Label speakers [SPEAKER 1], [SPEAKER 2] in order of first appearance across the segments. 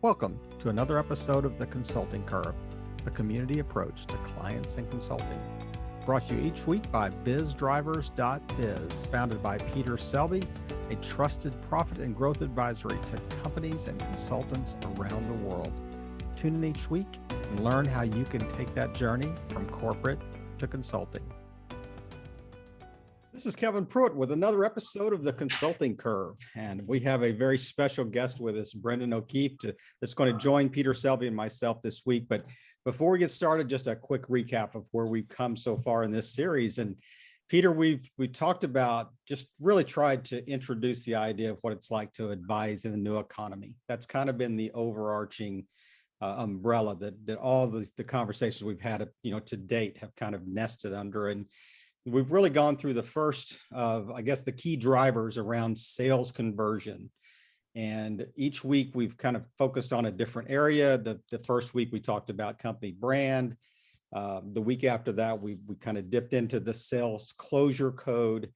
[SPEAKER 1] Welcome to another episode of The Consulting Curve, the community approach to clients and consulting. Brought to you each week by BizDrivers.biz, founded by Peter Selby, a trusted profit and growth advisory to companies and consultants around the world. Tune in each week and learn how you can take that journey from corporate to consulting. This is Kevin Pruitt with another episode of The Consulting Curve, and we have a very special guest with us, Brendan O'Keefe, that's going to join Peter Selby and myself this week. But before we get started, just a quick recap of where we've come so far in this series. And Peter, we talked about, just really tried to introduce the idea of what it's like to advise in the new economy. That's kind of been the overarching umbrella that all the conversations we've had, to date have kind of nested under. And we've really gone through the first of, I guess, the key drivers around sales conversion. And each week we've kind of focused on a different area. The first week we talked about company brand. The week after that, we kind of dipped into the sales closure code.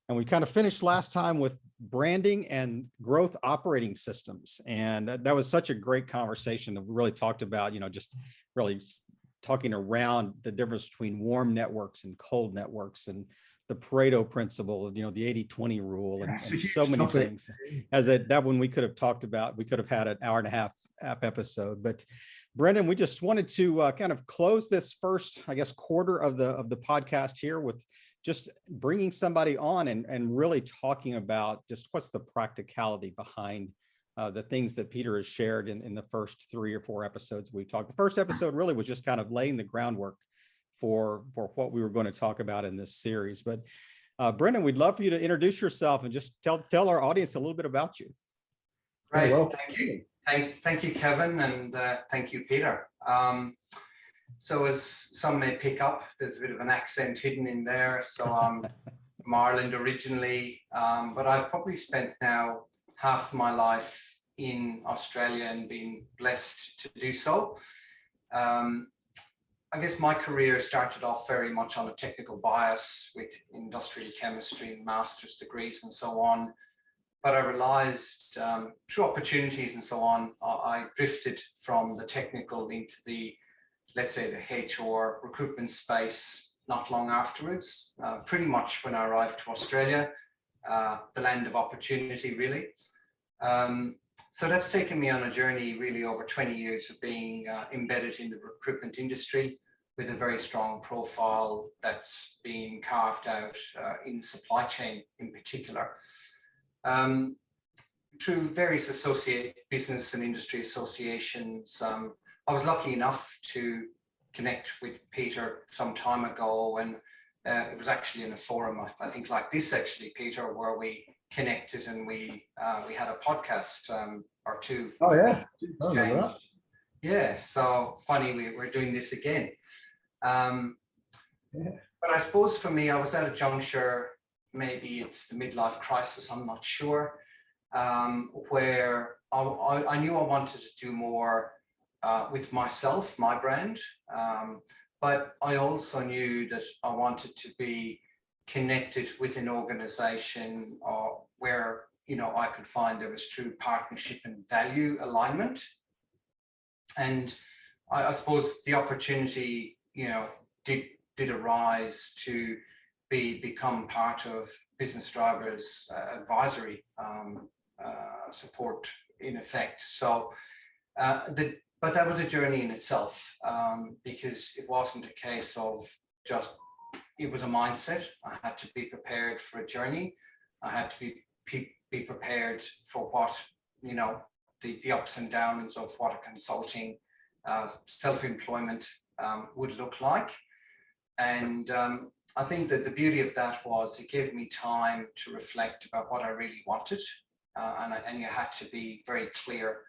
[SPEAKER 1] And we kind of finished last time with branding and growth operating systems. And that was such a great conversation that we really talked about, just really talking around the difference between warm networks and cold networks and the Pareto principle, the 80-20 rule, and so many things. As that one we could have talked about, we could have had an hour and a half episode. But Brendan, we just wanted to kind of close this first, I guess, quarter of the podcast here with just bringing somebody on and really talking about just what's the practicality behind the things that Peter has shared in the first 3 or 4 episodes we talked. The first episode really was just kind of laying the groundwork for what we were going to talk about in this series. But Brendan, we'd love for you to introduce yourself and just tell our audience a little bit about you.
[SPEAKER 2] Great, thank you. Thank you, Kevin, and thank you, Peter. So as some may pick up, there's a bit of an accent hidden in there. So I'm from Ireland originally, but I've probably spent now half my life in Australia and been blessed to do so. I guess my career started off very much on a technical bias with industrial chemistry, master's degrees and so on. But I realized through opportunities and so on, I drifted from the technical into the, let's say, the HR recruitment space not long afterwards, pretty much when I arrived to Australia, the land of opportunity, really. So that's taken me on a journey really over 20 years of being embedded in the recruitment industry with a very strong profile that's being carved out in supply chain in particular. Through various business and industry associations, I was lucky enough to connect with Peter some time ago when it was actually in a forum, I think like this actually, Peter, where we connected and we had a podcast or two.
[SPEAKER 3] Oh yeah.
[SPEAKER 2] Yeah, so funny we're doing this again. But I suppose for me, I was at a juncture, maybe it's the midlife crisis, I'm not sure, where I knew I wanted to do more with myself, my brand, but I also knew that I wanted to be connected with an organization where I could find there was true partnership and value alignment. And I suppose the opportunity did arise to become part of Business Drivers advisory support in effect. So but that was a journey in itself, because it wasn't a case of just, it was a mindset. I had to be prepared for a journey. I had to be prepared for what, the ups and downs of what a consulting self-employment would look like. And I think that the beauty of that was it gave me time to reflect about what I really wanted. And you had to be very clear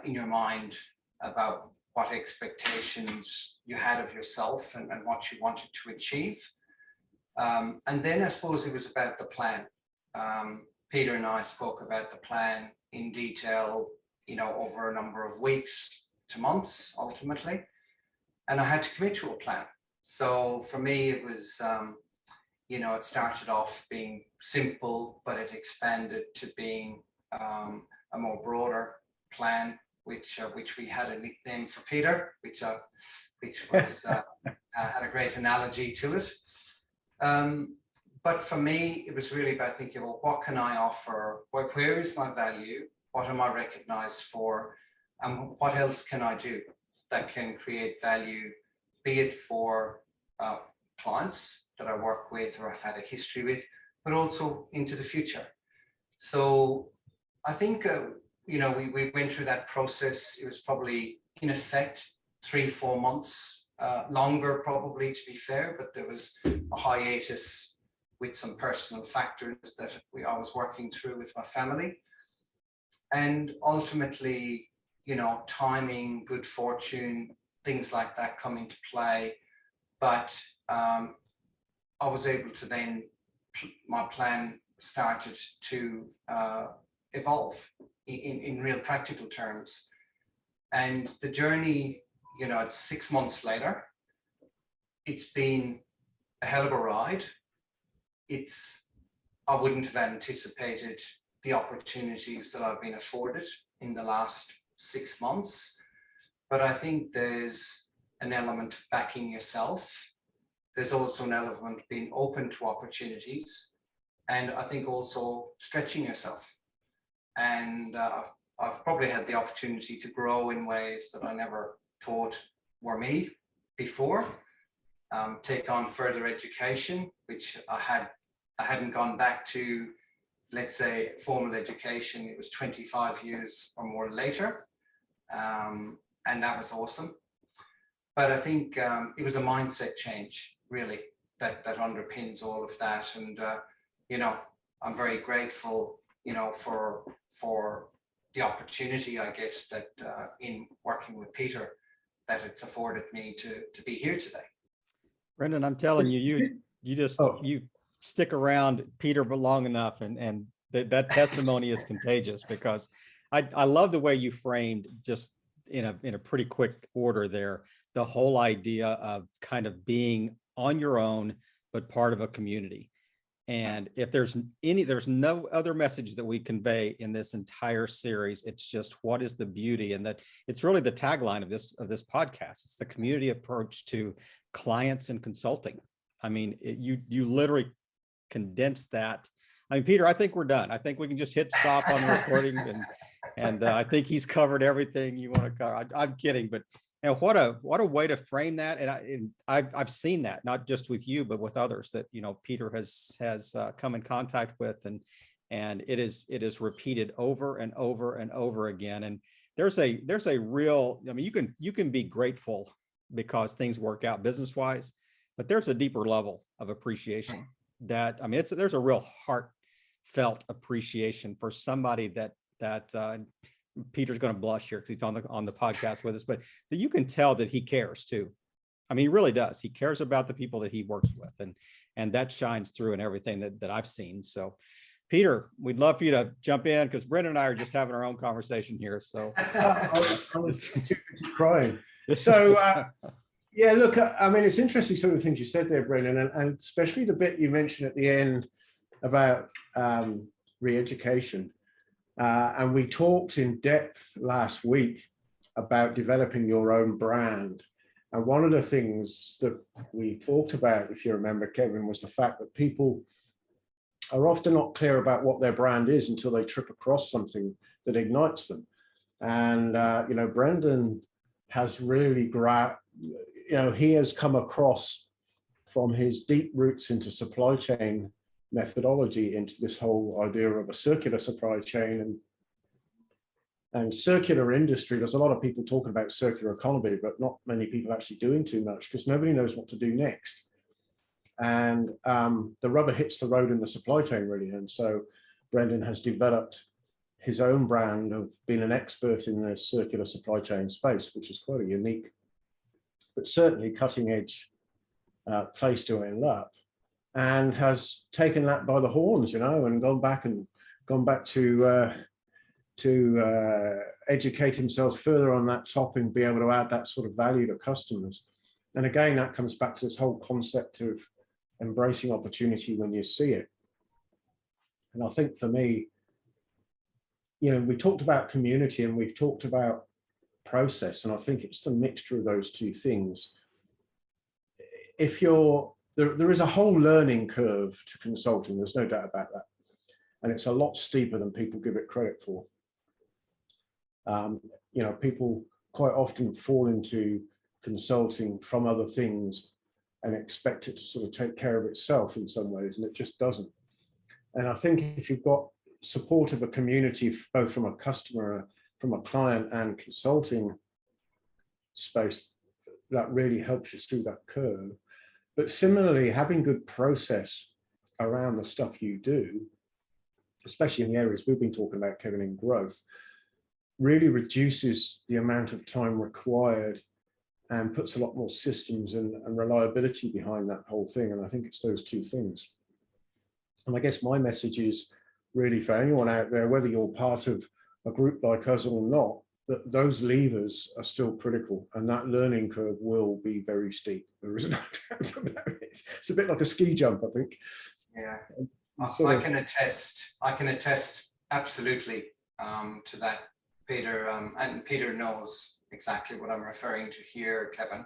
[SPEAKER 2] in your mind about what expectations you had of yourself and what you wanted to achieve. And then I suppose it was about the plan. Peter and I spoke about the plan in detail, over a number of weeks to months, ultimately. And I had to commit to a plan. So for me, it was, it started off being simple, but it expanded to being a more broader plan which we had a nickname for Peter, which was had a great analogy to it. But for me, it was really about thinking, well, what can I offer? Where is my value? What am I recognized for? And what else can I do that can create value, be it for clients that I work with or I've had a history with, but also into the future. So I think, we went through that process. It was probably in effect 3-4 months, longer probably, to be fair, but there was a hiatus with some personal factors that I was working through with my family. And ultimately, timing, good fortune, things like that come into play. But I was able to then, my plan started to evolve in real practical terms. And the journey, it's 6 months later. It's been a hell of a ride. I wouldn't have anticipated the opportunities that I've been afforded in the last 6 months. But I think there's an element of backing yourself. There's also an element of being open to opportunities. And I think also stretching yourself. And I've probably had the opportunity to grow in ways that I never thought were me before. Take on further education, which I hadn't gone back to, let's say, formal education. It was 25 years or more later. And that was awesome. But I think it was a mindset change, really, that underpins all of that. And, I'm very grateful, for the opportunity, I guess, that in working with Peter, that it's afforded me to be here today.
[SPEAKER 1] Brendan, I'm telling you, you stick around Peter long enough, and that testimony is contagious, because I love the way you framed, just in a pretty quick order there, the whole idea of kind of being on your own, but part of a community. And if there's no other message that we convey in this entire series. It's just, what is the beauty? And that it's really the tagline of this podcast. It's the community approach to clients and consulting. I mean, you literally condense that. I mean, Peter, I think we're done. I think we can just hit stop on the recording, and I think he's covered everything you want to cover. I'm kidding, but what a way to frame that. And I've seen that, not just with you, but with others that Peter has come in contact with, and it is repeated over and over and over again. And there's a real, I mean, you can be grateful because things work out business wise, but there's a deeper level of appreciation that, I mean, there's a real heartfelt appreciation for somebody that Peter's going to blush here because he's on the podcast with us, but that you can tell that he cares too. I mean, he really does. He cares about the people that he works with, and that shines through in everything that I've seen. So, Peter, we'd love for you to jump in, because Brendan and I are just having our own conversation here. So,
[SPEAKER 3] I was crying. So, yeah, look, I mean, it's interesting some of the things you said there, Brendan, and especially the bit you mentioned at the end about re-education. And we talked in depth last week about developing your own brand. And one of the things that we talked about, if you remember, Kevin, was the fact that people are often not clear about what their brand is until they trip across something that ignites them. And, Brendan has really he has come across from his deep roots into supply chain methodology into this whole idea of a circular supply chain and circular industry. There's a lot of people talking about circular economy, but not many people actually doing too much, because nobody knows what to do next. And the rubber hits the road in the supply chain, really. And so Brendan has developed his own brand of being an expert in the circular supply chain space, which is quite a unique, but certainly cutting edge place to end up. And has taken that by the horns, and gone back to educate himself further on that topic and be able to add that sort of value to customers. And again, that comes back to this whole concept of embracing opportunity when you see it. And I think for me, we talked about community, and we've talked about process. And I think it's the mixture of those two things. If you're, there is a whole learning curve to consulting, there's no doubt about that. And it's a lot steeper than people give it credit for. You know, people quite often fall into consulting from other things and expect it to sort of take care of itself in some ways, and it just doesn't. And I think if you've got support of a community, both from a customer, from a client and consulting space, that really helps you through that curve. But similarly, having good process around the stuff you do, especially in the areas we've been talking about, Kevin, in growth, really reduces the amount of time required and puts a lot more systems and reliability behind that whole thing. And I think it's those two things. And I guess my message is really for anyone out there, whether you're part of a group like us or not, that those levers are still critical, and that learning curve will be very steep. There is no doubt about it. It's a bit like a ski jump, I think.
[SPEAKER 2] Yeah, I can attest absolutely to that, Peter, and Peter knows exactly what I'm referring to here, Kevin.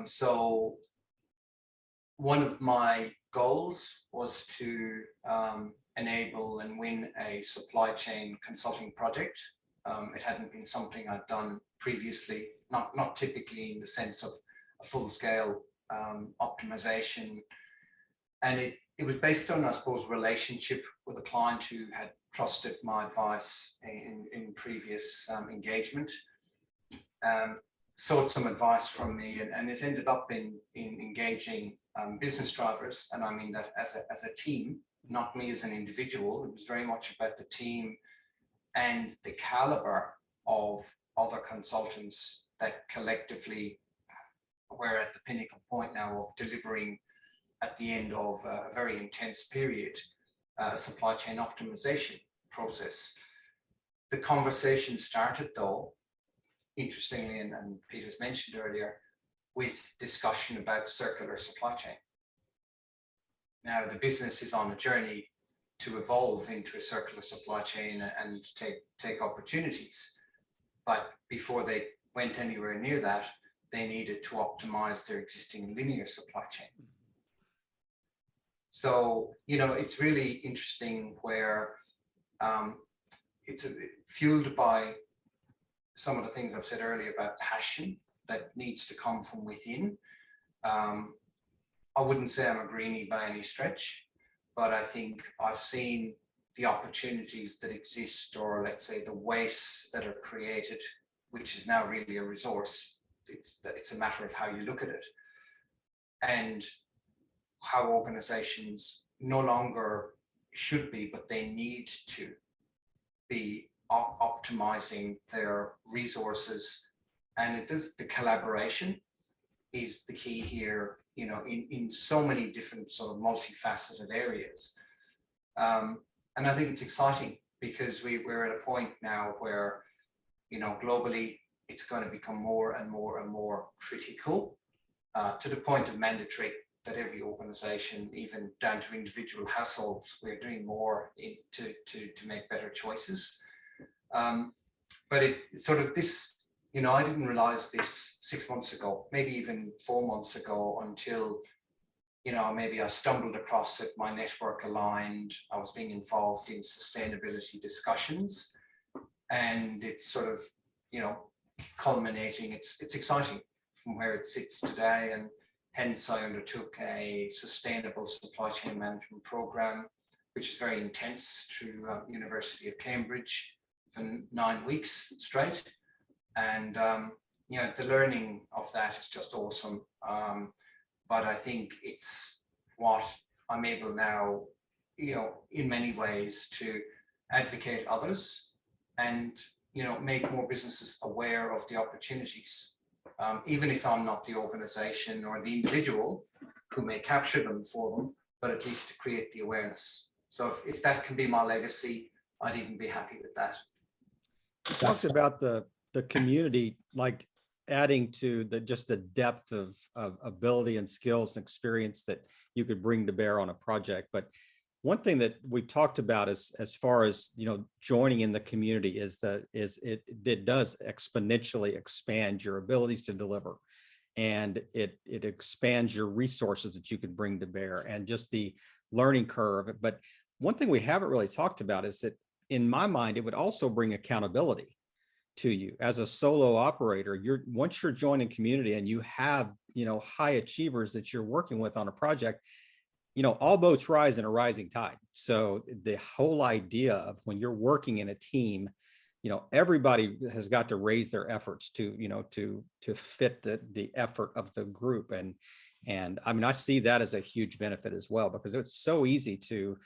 [SPEAKER 2] So one of my goals was to enable and win a supply chain consulting project. It hadn't been something I'd done previously, not typically in the sense of a full-scale optimization. And it was based on, I suppose, relationship with a client who had trusted my advice in previous engagement. Sought some advice from me, and it ended up in engaging business drivers. And I mean that as a team, not me as an individual. It was very much about the team and the caliber of other consultants that collectively were at the pinnacle point now of delivering at the end of a very intense period, supply chain optimization process. The conversation started, though, interestingly, and Peter's mentioned earlier, with discussion about circular supply chain. Now, the business is on a journey to evolve into a circular supply chain and take opportunities. But before they went anywhere near that, they needed to optimize their existing linear supply chain. So, you know, it's really interesting where it's fueled by some of the things I've said earlier about passion that needs to come from within. I wouldn't say I'm a greenie by any stretch, but I think I've seen the opportunities that exist, or let's say the wastes that are created, which is now really a resource. It's a matter of how you look at it, and how organizations no longer should be, but they need to be optimizing their resources. And it is the collaboration is the key here, you know, in so many different sort of multifaceted areas. And I think it's exciting because we're at a point now where, you know, globally, it's going to become more and more and more critical, to the point of mandatory, that every organization, even down to individual households, we're doing more to make better choices. But it sort of this, you know, I didn't realize this 6 months ago, maybe even 4 months ago, until, you know, maybe I stumbled across it, my network aligned, I was being involved in sustainability discussions, and it's sort of, you know, culminating. It's exciting from where it sits today, and hence I undertook a sustainable supply chain management program, which is very intense, through University of Cambridge for 9 weeks straight. And, you know, the learning of that is just awesome. But I think it's what I'm able now, you know, in many ways to advocate others and, you know, make more businesses aware of the opportunities. Even if I'm not the organization or the individual who may capture them for them, but at least to create the awareness. So if that can be my legacy, I'd even be happy with that.
[SPEAKER 1] Talked about the community, like adding to just the depth of ability and skills and experience that you could bring to bear on a project. But one thing that we've talked about is as far as, joining in the community it does exponentially expand your abilities to deliver. And it expands your resources that you can bring to bear and just the learning curve. But one thing we haven't really talked about is that in my mind, it would also bring accountability to you as a solo operator. Once you're joining community and you have, high achievers that you're working with on a project, all boats rise in a rising tide. So the whole idea of when you're working in a team, everybody has got to raise their efforts to, to fit the effort of the group. And I mean, I see that as a huge benefit as well, because it's so easy to,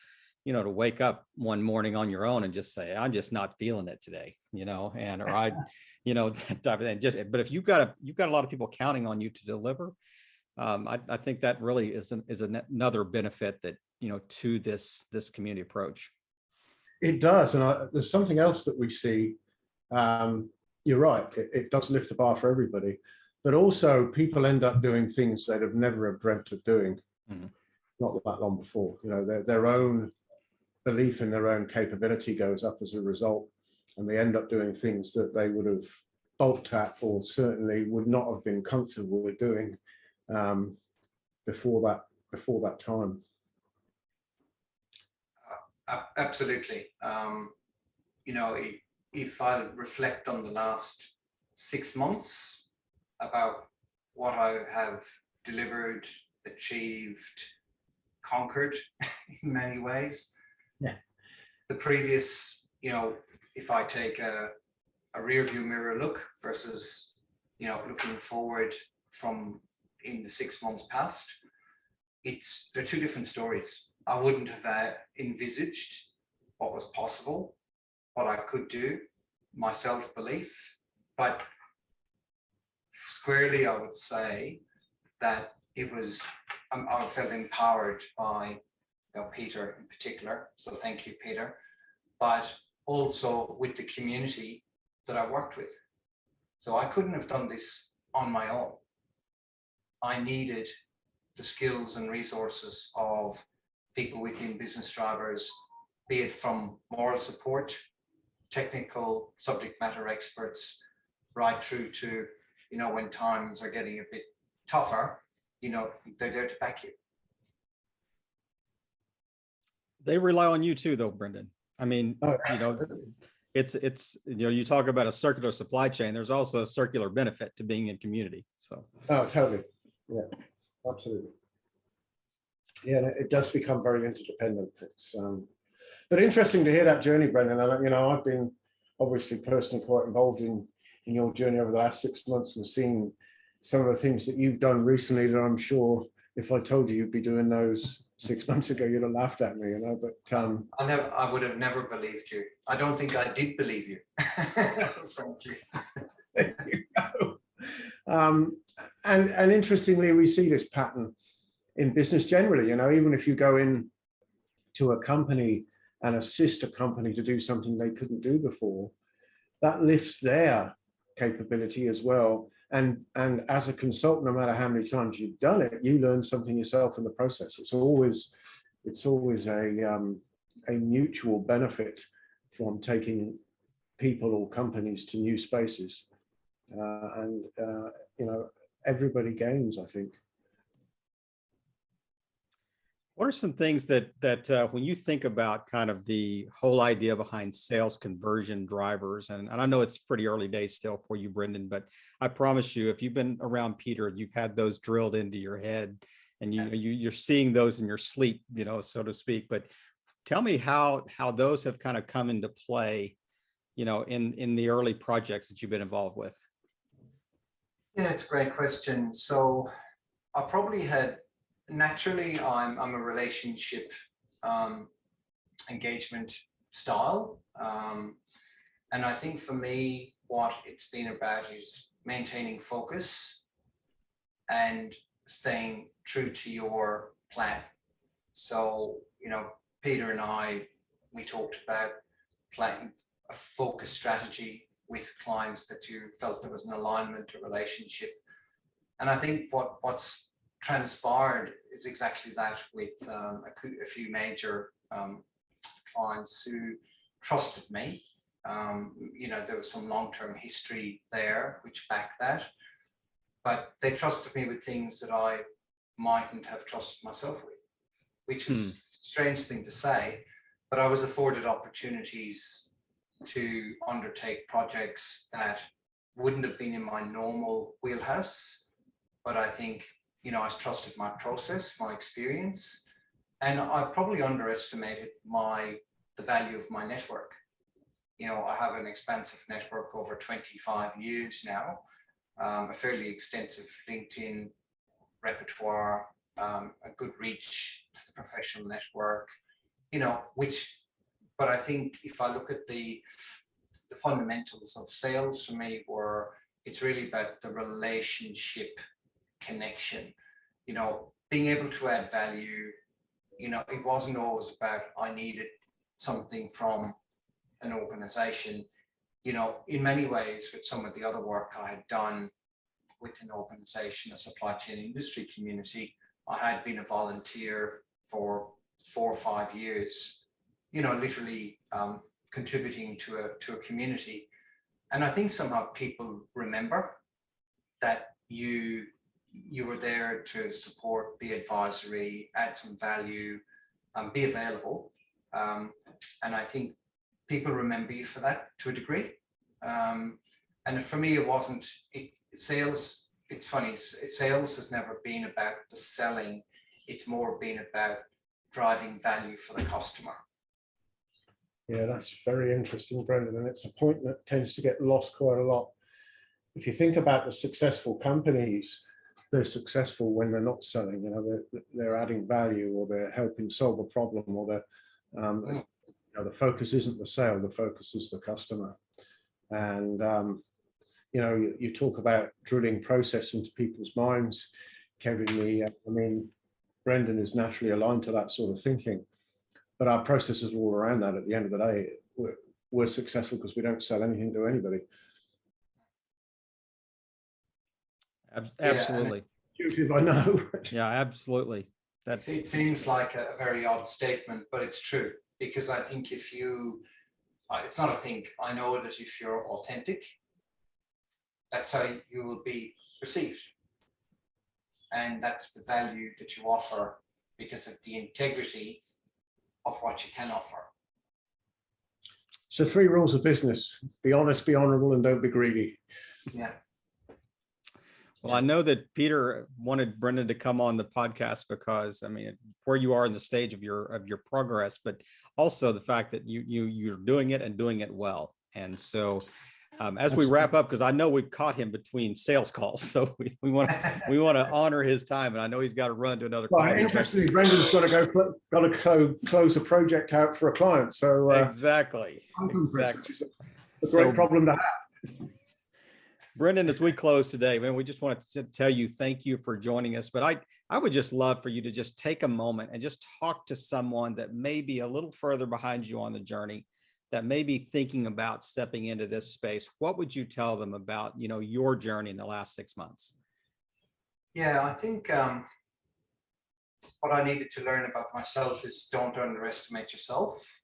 [SPEAKER 1] to wake up one morning on your own and just say, I'm just not feeling it today, or that type of thing. But if you've got a lot of people counting on you to deliver, I think that really is another benefit that, to this community approach.
[SPEAKER 3] It does. And there's something else that we see. You're right. It does lift the bar for everybody, but also people end up doing things they'd have never have dreamt of doing, not that long before. Their own belief in their own capability goes up as a result, and they end up doing things that they would have balked at or certainly would not have been comfortable with doing before that time.
[SPEAKER 2] Absolutely. If I reflect on the last 6 months about what I have delivered, achieved, conquered in many ways.
[SPEAKER 3] Yeah.
[SPEAKER 2] The previous, if I take a rear view mirror look versus, looking forward from in the 6 months past, they're two different stories. I wouldn't have envisaged what was possible, what I could do, my self-belief, but squarely I would say that I felt empowered by Peter in particular, so thank you, Peter, but also with the community that I worked with. So I couldn't have done this on my own. I needed the skills and resources of people within Business Drivers, be it from moral support, technical subject matter experts, right through to, when times are getting a bit tougher, they're there to back you.
[SPEAKER 1] They rely on you too, though, Brendan. I mean, it's you talk about a circular supply chain. There's also a circular benefit to being in community. So.
[SPEAKER 3] Oh, totally. Yeah, absolutely. Yeah, it does become very interdependent. It's but interesting to hear that journey, Brendan. And I've been obviously personally quite involved in your journey over the last 6 months and seeing some of the things that you've done recently that I'm sure if I told you you'd be doing those 6 months ago, you'd have laughed at me, but
[SPEAKER 2] I would have never believed you. I don't think I did believe you, frankly.
[SPEAKER 3] There you go. And interestingly, we see this pattern in business generally. Even if you go in to a company and assist a company to do something they couldn't do before, that lifts their capability as well. And as a consultant, no matter how many times you've done it, you learn something yourself in the process. It's always a mutual benefit from taking people or companies to new spaces. Everybody gains, I think.
[SPEAKER 1] What are some things that when you think about kind of the whole idea behind sales conversion drivers, and I know it's pretty early days still for you, Brendan, but I promise you, if you've been around Peter, you've had those drilled into your head, and you're seeing those in your sleep, so to speak. But tell me how those have kind of come into play, in the early projects that you've been involved with.
[SPEAKER 2] Yeah, it's a great question. So I probably had. Naturally, I'm a relationship engagement style. And I think for me, what it's been about is maintaining focus and staying true to your plan. So, Peter and we talked about planning a focus strategy with clients that you felt there was an alignment, a relationship. And I think what's transpired is exactly that with a few major clients who trusted me. There was some long-term history there which backed that, but they trusted me with things that I mightn't have trusted myself with, which is a strange thing to say, but I was afforded opportunities to undertake projects that wouldn't have been in my normal wheelhouse. But I think, I trusted my process, my experience, and I probably underestimated the value of my network. I have an expansive network over 25 years now, a fairly extensive LinkedIn repertoire, a good reach to the professional network, but I think if I look at the fundamentals of sales for me, it's really about the relationship connection, being able to add value. It wasn't always about I needed something from an organization. In many ways, with some of the other work I had done with an organization, a supply chain industry community, I had been a volunteer for 4 or 5 years, literally contributing to a community. And I think somehow people remember that you were there to support, be advisory, add some value, be available. And I think people remember you for that to a degree. And for me, sales, it's funny, sales has never been about the selling. It's more been about driving value for the customer.
[SPEAKER 3] Yeah, that's very interesting, Brendan. And it's a point that tends to get lost quite a lot. If you think about the successful companies, they're successful when they're not selling, they're adding value, or they're helping solve a problem, or they're, the focus isn't the sale, the focus is the customer. And, you talk about drilling process into people's minds, Kevin. Brendan is naturally aligned to that sort of thinking, but our processes are all around that. At the end of the day, we're successful because we don't sell anything to anybody.
[SPEAKER 1] Absolutely.
[SPEAKER 3] Yeah, I know.
[SPEAKER 1] Yeah, absolutely.
[SPEAKER 2] It seems like a very odd statement, but it's true, because I think it's not a think, I know that if you're authentic, that's how you will be perceived. And that's the value that you offer because of the integrity of what you can offer.
[SPEAKER 3] So 3 rules of business: be honest, be honorable, and don't be greedy.
[SPEAKER 2] Yeah.
[SPEAKER 1] Well, I know that Peter wanted Brendan to come on the podcast because, where you are in the stage of your progress, but also the fact that you're doing it and doing it well. And so, as we wrap up, because I know we've caught him between sales calls, so we want to honor his time, and I know he's got to run to another call.
[SPEAKER 3] Well, interestingly, Brendan's got to close a project out for a client. So
[SPEAKER 1] exactly.
[SPEAKER 3] Which is a great problem to have.
[SPEAKER 1] Brendan, as we close today, man, we just wanted to tell you thank you for joining us. But I would just love for you to just take a moment and just talk to someone that may be a little further behind you on the journey, that may be thinking about stepping into this space. What would you tell them about, your journey in the last 6 months?
[SPEAKER 2] Yeah, I think what I needed to learn about myself is don't underestimate yourself.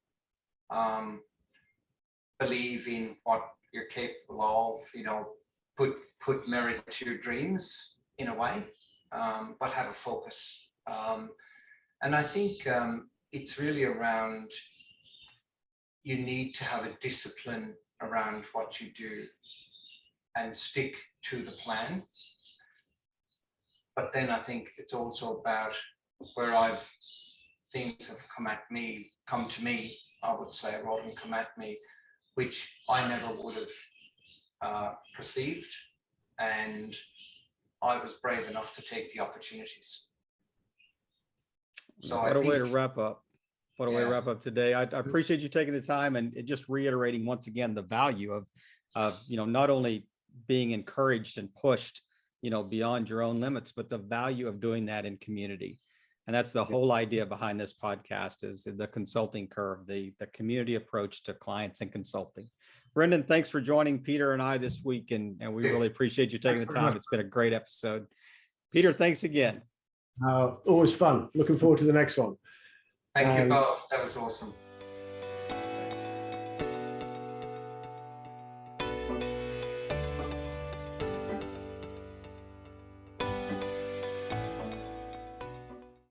[SPEAKER 2] Believe in what you're capable of, put merit to your dreams in a way, but have a focus. And I think it's really around, you need to have a discipline around what you do and stick to the plan. But then I think it's also about where things have come to me, I would say, rather than come at me, which I never would have perceived, and I was brave enough to take the opportunities. So
[SPEAKER 1] what a way to wrap up. What a way to wrap up today. I appreciate you taking the time and just reiterating once again the value of not only being encouraged and pushed beyond your own limits, but the value of doing that in community. And that's the whole idea behind this podcast, is the consulting curve, the community approach to clients and consulting. Brendan, thanks for joining Peter and I this week, and we really appreciate you taking the time. It's been a great episode. Peter, thanks again.
[SPEAKER 3] Always fun. Looking forward to the next one.
[SPEAKER 2] Thank you
[SPEAKER 3] And-
[SPEAKER 2] both. That was awesome.